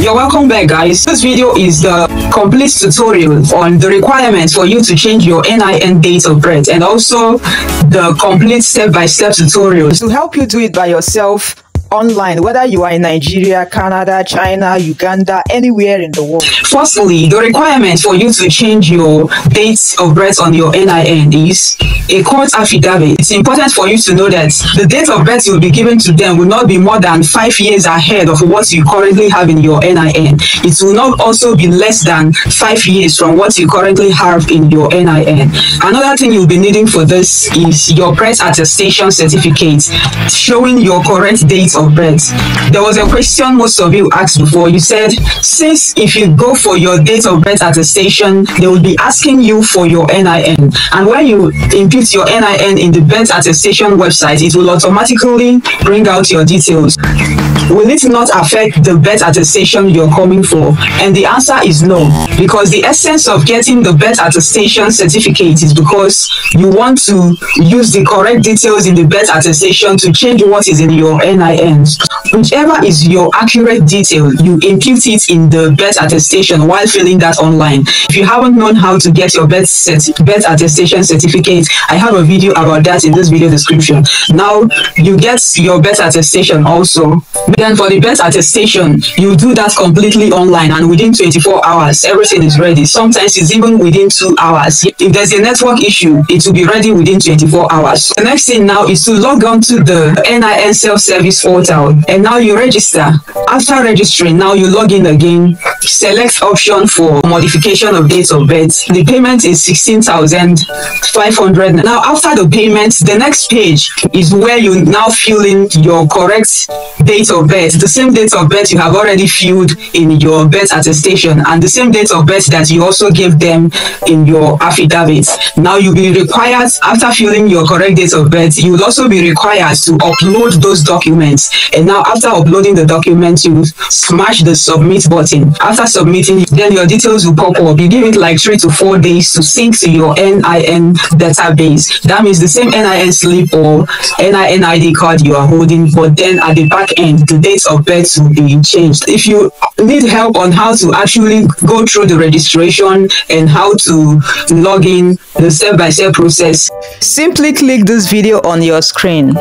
You're welcome back, guys. This video is the complete tutorial on the requirements for you to change your NIN date of birth, and also the complete step-by-step tutorial to help you do it by yourself online, whether you are in Nigeria, Canada, China, Uganda, anywhere in the world. Firstly, the requirement for you to change your date of birth on your NIN is a court affidavit. It's important for you to know that the date of birth you'll be given to them will not be more than 5 years ahead of what you currently have in your NIN. It will not also be less than 5 years from what you currently have in your NIN. Another thing you'll be needing for this is your birth attestation certificate showing your correct date of birth. There was a question most of you asked before. You said, since if you go for your date of birth attestation, they will be asking you for your NIN, and when you input your NIN in the birth attestation website, it will automatically bring out your details. Will it not affect the birth attestation you're coming for? And the answer is no, because the essence of getting the birth attestation certificate is because you want to use the correct details in the birth attestation to change what is in your NIN. Whichever is your accurate detail, you impute it in the birth attestation while filling that online. If you haven't known how to get your birth attestation certificate, I have a video about that in this video description. Now you get your birth attestation also. Then for the birth attestation, you do that completely online, and within 24 hours, everything is ready. Sometimes it's even within 2 hours. If there's a network issue, it will be ready within 24 hours. The next thing now is to log on to the NIN Self Service portal, and now you register. After registering, now you log in again, select option for modification of date of birth. The payment is 16,500. Now after the payment, the next page is where you now fill in your correct date of birth, the same date of birth you have already filled in your birth attestation, and the same date of birth that you also gave them in your affidavit. Now you'll be required, after filling your correct date of birth, you will also be required to upload those documents. And now after uploading the documents, you smash the submit button. After submitting, then your details will pop up. You give it like 3 to 4 days to sync to your NIN database. That means the same NIN slip or NIN ID card you are holding, but then at the back end, the date of birth will be changed. If you need help on how to actually go through the registration and how to log in, the step-by-step process, simply click this video on your screen.